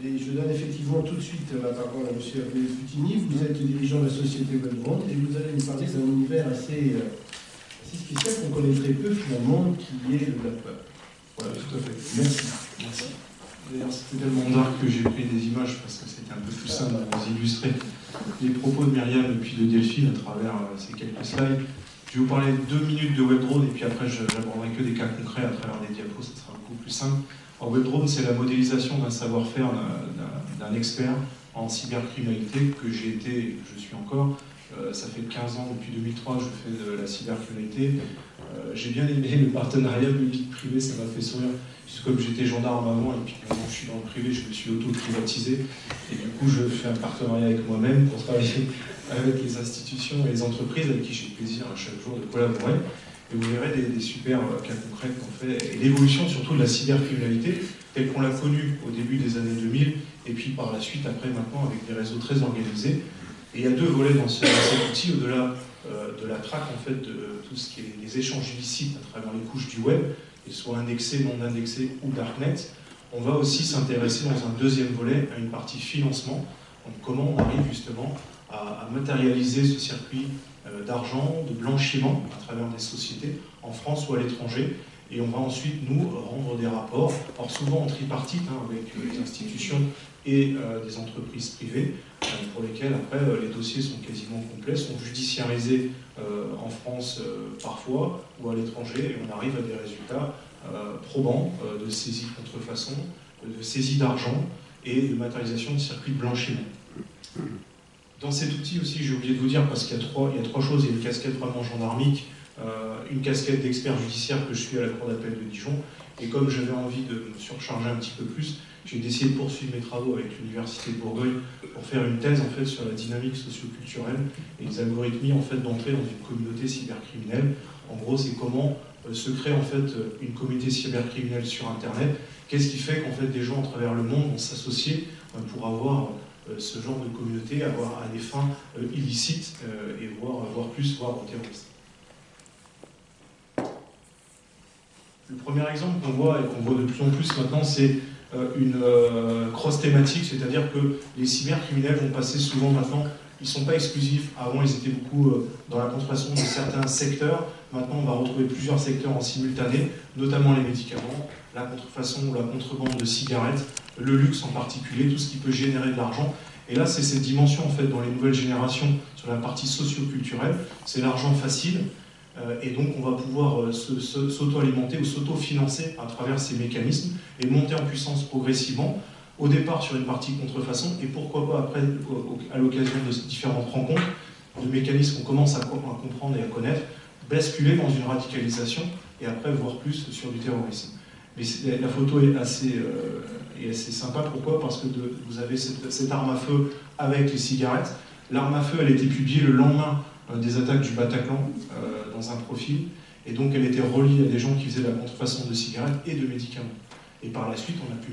Et je donne effectivement tout de suite la parole à M. Hervé Futini. Vous êtes dirigeant de la société Webdrone et vous allez nous parler d'un univers assez spécial qu'on connaît très peu finalement, qui est le Black Web. Voilà, tout à fait. Merci. Merci. D'ailleurs, c'était tellement d'art que j'ai pris des images parce que c'était un peu plus simple de vous illustrer les propos de Myriam et puis de Delphine à travers ces quelques slides. Je vais vous parler 2 minutes de Webdrone et puis après j'aborderai que des cas concrets à travers des diapos, ça sera beaucoup plus simple. Alors, Webdrone, c'est la modélisation d'un savoir-faire d'un expert en cybercriminalité que j'ai été et que je suis encore. Ça fait 15 ans, depuis 2003, je fais de la cybercriminalité. J'ai bien aimé le partenariat public-privé, ça m'a fait sourire. Puisque comme j'étais gendarme avant et puis maintenant je suis dans le privé, je me suis auto-privatisé. Et du coup, je fais un partenariat avec moi-même pour travailler avec les institutions et les entreprises avec qui j'ai le plaisir à chaque jour de collaborer. Et vous verrez des super cas concrets qu'on fait. Et l'évolution surtout de la cybercriminalité, telle qu'on l'a connue au début des années 2000, et puis par la suite, après maintenant, avec des réseaux très organisés. Et il y a 2 volets dans cet outil, au-delà de la traque en fait, de tout ce qui est les échanges illicites à travers les couches du web, qu'ils soient indexés, non indexés ou darknet. On va aussi s'intéresser dans un 2e volet à une partie financement. Donc comment on arrive justement à matérialiser ce circuit d'argent, de blanchiment à travers des sociétés en France ou à l'étranger. Et on va ensuite nous rendre des rapports, alors souvent en tripartite avec les institutions et des entreprises privées, pour lesquelles après les dossiers sont quasiment complets, sont judiciarisés en France parfois ou à l'étranger, et on arrive à des résultats probants de saisie de contrefaçon, de saisie d'argent et de matérialisation de circuits de blanchiment. Dans cet outil aussi, j'ai oublié de vous dire, parce qu'il y a trois choses, il y a une casquette vraiment gendarmique, une casquette d'expert judiciaire que je suis à la Cour d'appel de Dijon, et comme j'avais envie de me surcharger un petit peu plus, j'ai décidé de poursuivre mes travaux avec l'Université de Bourgogne pour faire une thèse en fait, sur la dynamique socio-culturelle et les algorithmies en fait, d'entrée dans une communauté cybercriminelle. En gros, c'est comment se crée en fait, une communauté cybercriminelle sur Internet. Qu'est-ce qui fait qu'en fait, des gens à travers le monde vont s'associer pour avoir ce genre de communauté, avoir à des fins illicites et voire au terrorisme. Le premier exemple qu'on voit et qu'on voit de plus en plus maintenant, c'est une cross-thématique, c'est-à-dire que les cybercriminels vont passer souvent maintenant, ils ne sont pas exclusifs, avant ils étaient beaucoup dans la contrefaçon de certains secteurs, maintenant on va retrouver plusieurs secteurs en simultané, notamment les médicaments, la contrefaçon ou la contrebande de cigarettes, le luxe en particulier, tout ce qui peut générer de l'argent. Et là c'est cette dimension en fait dans les nouvelles générations, sur la partie socio-culturelle, c'est l'argent facile. Et donc on va pouvoir s'auto-alimenter ou s'auto-financer à travers ces mécanismes et monter en puissance progressivement, au départ sur une partie contrefaçon, et pourquoi pas après, à l'occasion de différentes rencontres, de mécanismes qu'on commence à comprendre et à connaître, basculer dans une radicalisation et après voir plus sur du terrorisme. Mais la photo est assez sympa, pourquoi? Parce que vous avez cette arme à feu avec les cigarettes. L'arme à feu, elle a été publiée le lendemain des attaques du Bataclan dans un profil, et donc elle était reliée à des gens qui faisaient de la contrefaçon de cigarettes et de médicaments. Et par la suite, on a pu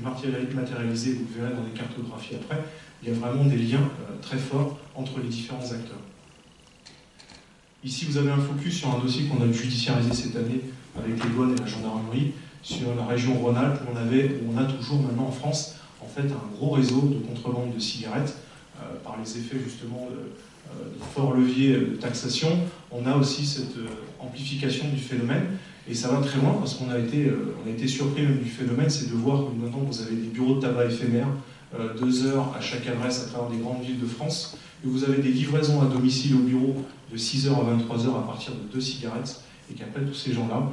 matérialiser, vous verrez dans les cartographies après, il y a vraiment des liens très forts entre les différents acteurs. Ici, vous avez un focus sur un dossier qu'on a judiciarisé cette année avec les douanes et la gendarmerie, sur la région Rhône-Alpes, où on a toujours maintenant en France en fait, un gros réseau de contrebande de cigarettes, par les effets justement de fort levier de taxation. On a aussi cette amplification du phénomène, et ça va très loin parce qu'on a été surpris même du phénomène, c'est de voir que maintenant vous avez des bureaux de tabac éphémères, 2 heures à chaque adresse à travers des grandes villes de France, et vous avez des livraisons à domicile au bureau de 6h à 23h à partir de 2 cigarettes, et qu'après tous ces gens-là,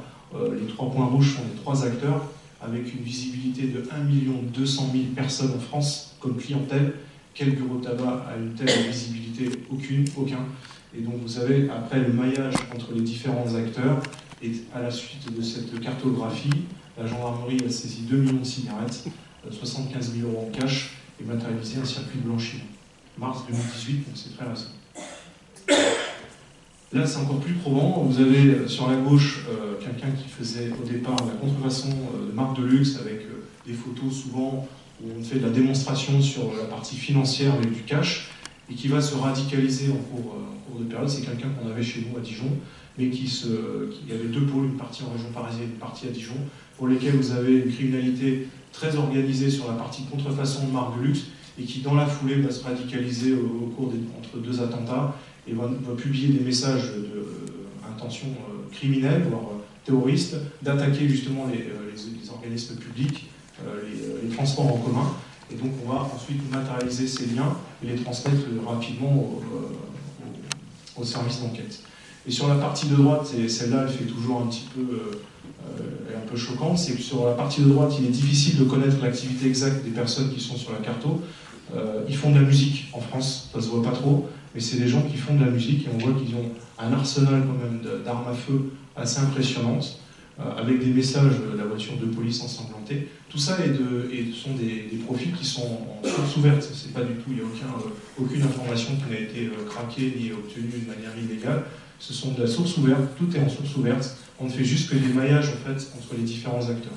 les 3 points rouges sont les 3 acteurs, avec une visibilité de 1 200 000 personnes en France comme clientèle. Quel bureau de tabac a une telle visibilité? Aucun. Et donc vous avez après le maillage entre les différents acteurs, et à la suite de cette cartographie, la gendarmerie a saisi 2 millions de cigarettes, 75 000 € en cash, et matérialisé un circuit de blanchiment. Mars 2018, donc c'est très récent. Là c'est encore plus probant, vous avez sur la gauche quelqu'un qui faisait au départ la contrefaçon de marques de luxe avec des photos souvent où on fait de la démonstration sur la partie financière avec du cash, et qui va se radicaliser en cours de période. C'est quelqu'un qu'on avait chez nous à Dijon, mais qui avait 2 pôles, une partie en région parisienne et une partie à Dijon, pour lesquels vous avez une criminalité très organisé sur la partie contrefaçon de marque de luxe, et qui dans la foulée va se radicaliser au cours entre 2 attentats, et va publier des messages d'intention criminelle, voire terroriste, d'attaquer justement les organismes publics, les transports en commun. Et donc on va ensuite matérialiser ces liens et les transmettre rapidement au service d'enquête. Et sur la partie de droite, et celle-là elle fait toujours un petit peu, un peu choquante, c'est que sur la partie de droite, il est difficile de connaître l'activité exacte des personnes qui sont sur la carto. Ils font de la musique en France, ça se voit pas trop, mais c'est des gens qui font de la musique et on voit qu'ils ont un arsenal quand même d'armes à feu assez impressionnante, avec des messages de la voiture de police ensanglantée. Tout ça sont des profils qui sont en source ouverte. C'est pas du tout, il n'y a aucune information qui n'a été craquée ni obtenue de manière illégale. Ce sont de la source ouverte, tout est en source ouverte. On ne fait juste que des maillages en fait entre les différents acteurs.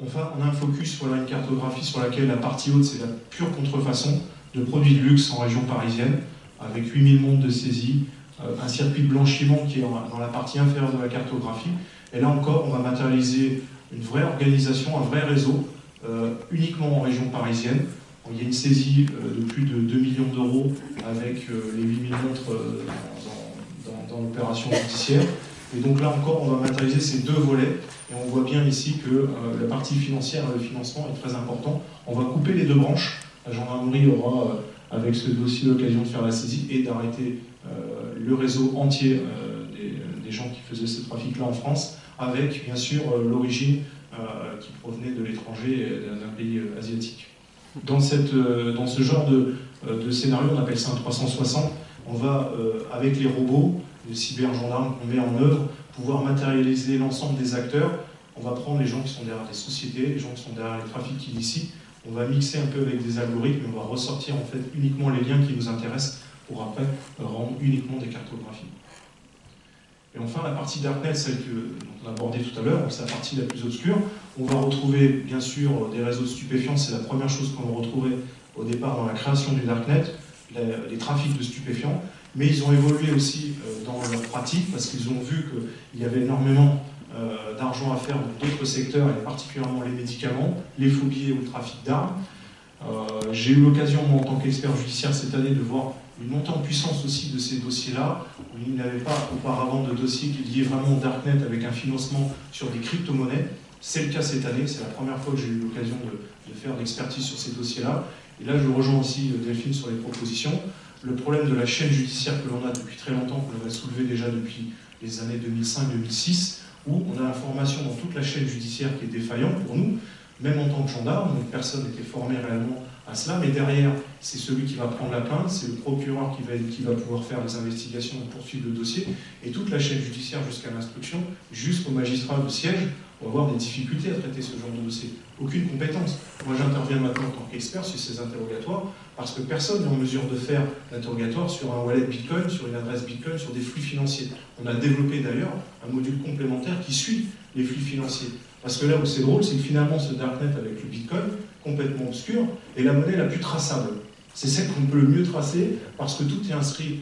Enfin, on a un focus, voilà une cartographie sur laquelle la partie haute, c'est la pure contrefaçon de produits de luxe en région parisienne, avec 8000 montres de saisie, un circuit de blanchiment qui est dans la partie inférieure de la cartographie. Et là encore, on va matérialiser une vraie organisation, un vrai réseau, uniquement en région parisienne. Il y a une saisie de plus de 2 millions d'euros avec les 8000 montres dans l'opération judiciaire. Et donc là encore, on va matérialiser ces 2 volets. Et on voit bien ici que la partie financière et le financement est très important. On va couper les 2 branches. La gendarmerie aura, avec ce dossier, l'occasion de faire la saisie et d'arrêter le réseau entier des gens qui faisaient ce trafic-là en France, avec bien sûr l'origine qui provenait de l'étranger et d'un pays asiatique. Dans ce genre de scénario, on appelle ça un 360, on va, avec les robots, les cybergendarmes qu'on met en œuvre, pouvoir matérialiser l'ensemble des acteurs. On va prendre les gens qui sont derrière les sociétés, les gens qui sont derrière les trafics illicites, on va mixer un peu avec des algorithmes, et on va ressortir en fait uniquement les liens qui nous intéressent pour après rendre uniquement des cartographies. Et enfin, la partie Darknet, celle qu'on a abordée tout à l'heure, c'est la partie la plus obscure. On va retrouver, bien sûr, des réseaux stupéfiants. C'est la première chose qu'on va retrouver au départ dans la création du Darknet, les trafics de stupéfiants. Mais ils ont évolué aussi dans leur pratique, parce qu'ils ont vu qu'il y avait énormément d'argent à faire dans d'autres secteurs, et particulièrement les médicaments, les faux billets ou le trafic d'armes. J'ai eu l'occasion, moi, en tant qu'expert judiciaire cette année, de voir une montée en puissance aussi de ces dossiers-là, où il n'y avait pas auparavant de dossier qui liait vraiment au Darknet avec un financement sur des crypto-monnaies. C'est le cas cette année, c'est la première fois que j'ai eu l'occasion de faire l'expertise sur ces dossiers-là. Et là, je rejoins aussi Delphine sur les propositions. Le problème de la chaîne judiciaire que l'on a depuis très longtemps, que l'on a soulevé déjà depuis les années 2005-2006, où on a l'information dans toute la chaîne judiciaire qui est défaillante pour nous, même en tant que gendarme, donc personne n'était formé réellement à cela, mais derrière, c'est celui qui va prendre la plainte, c'est le procureur qui va pouvoir faire les investigations et poursuivre le dossier, et toute la chaîne judiciaire jusqu'à l'instruction, jusqu'au magistrat de siège, on va avoir des difficultés à traiter ce genre de dossier. Aucune compétence. Moi, j'interviens maintenant en tant qu'expert sur ces interrogatoires, parce que personne n'est en mesure de faire l'interrogatoire sur un wallet Bitcoin, sur une adresse Bitcoin, sur des flux financiers. On a développé d'ailleurs un module complémentaire qui suit les flux financiers. Parce que là où c'est drôle, c'est que finalement ce Darknet avec le Bitcoin, complètement obscur, est la monnaie la plus traçable. C'est celle qu'on peut le mieux tracer, parce que tout est inscrit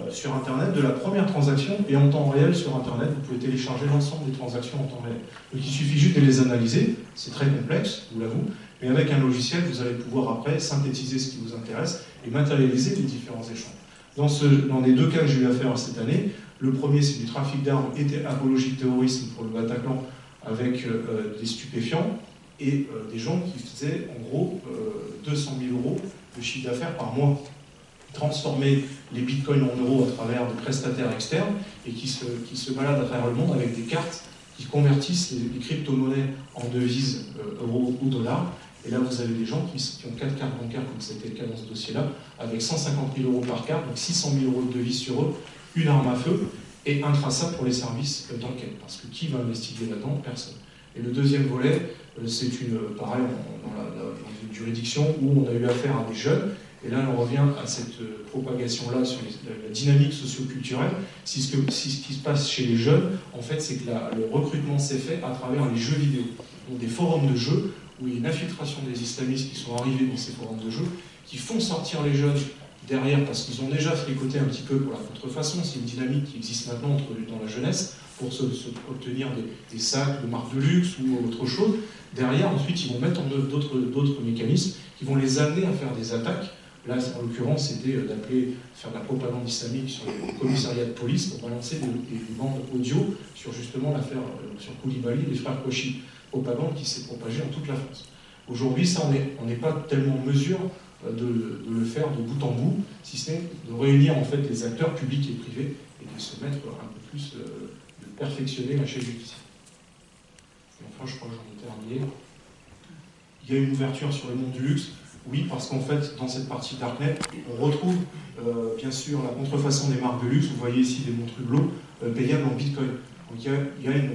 sur Internet, de la première transaction, et en temps réel sur Internet, vous pouvez télécharger l'ensemble des transactions en temps réel. Donc il suffit juste de les analyser, c'est très complexe, je vous l'avoue, mais avec un logiciel, vous allez pouvoir après synthétiser ce qui vous intéresse et matérialiser les différents échanges. Dans les 2 cas que j'ai eu à faire cette année, le premier c'est du trafic d'armes et apologie de terrorisme pour le Bataclan, avec des stupéfiants et des gens qui faisaient en gros 200 000 € de chiffre d'affaires par mois, transformer les bitcoins en euros à travers des prestataires externes et qui se baladent à travers le monde avec des cartes qui convertissent les crypto-monnaies en devises euros ou dollars. Et là, vous avez des gens qui ont 4 cartes bancaires, comme c'était le cas dans ce dossier-là, avec 150 000 € par carte, donc 600 000 € de devises sur eux, une arme à feu, et intraçable pour les services d'enquête. Parce que qui va investiguer là-dedans? Personne. Et le deuxième volet, c'est pareil, dans une juridiction où on a eu affaire à des jeunes. Et là, on revient à cette propagation-là sur la dynamique socio-culturelle. Ce qui se passe chez les jeunes, en fait, c'est que le recrutement s'est fait à travers les jeux vidéo. Donc des forums de jeux, où il y a une infiltration des islamistes qui sont arrivés dans ces forums de jeux, qui font sortir les jeunes derrière, parce qu'ils ont déjà fricoté un petit peu pour la contrefaçon, c'est une dynamique qui existe maintenant dans la jeunesse, pour obtenir des sacs de marque de luxe ou autre chose. Derrière, ensuite, ils vont mettre en œuvre d'autres mécanismes qui vont les amener à faire des attaques. Là, en l'occurrence, c'était faire de la propagande islamique sur les commissariats de police pour balancer des bandes audio sur justement l'affaire sur Koulibaly et les frères Kouachi. Propagande qui s'est propagée en toute la France. Aujourd'hui, ça, on n'est pas tellement en mesure de le faire de bout en bout, si ce n'est de réunir en fait les acteurs publics et privés et de se mettre un peu plus, de perfectionner la chaîne judiciaire. Et enfin, je crois que j'en ai terminé. Il y a une ouverture sur le monde du luxe. Oui, parce qu'en fait, dans cette partie Darknet, on retrouve bien sûr la contrefaçon des marques de luxe. Vous voyez ici des montres Hublot payables en Bitcoin. Donc il y a une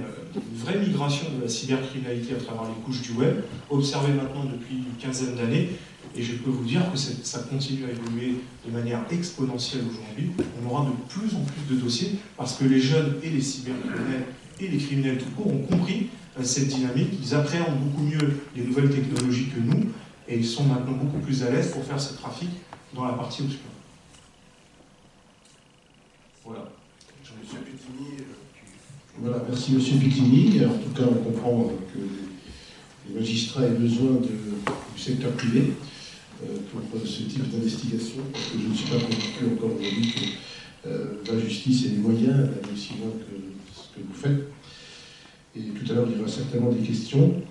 vraie migration de la cybercriminalité à travers les couches du web, observée maintenant depuis une quinzaine d'années. Et je peux vous dire que ça continue à évoluer de manière exponentielle aujourd'hui. On aura de plus en plus de dossiers parce que les jeunes et les cybercriminels et les criminels tout court ont compris cette dynamique. Ils appréhendent beaucoup mieux les nouvelles technologies que nous. Et ils sont maintenant beaucoup plus à l'aise pour faire ce trafic dans la partie obscure. Voilà. Monsieur Pittini. Voilà, merci Monsieur Pittini. En tout cas, on comprend que les magistrats aient besoin du secteur privé pour ce type d'investigation, parce que je ne suis pas convaincu encore aujourd'hui que la justice ait les moyens d'aller aussi loin que ce que vous faites. Et tout à l'heure, il y aura certainement des questions.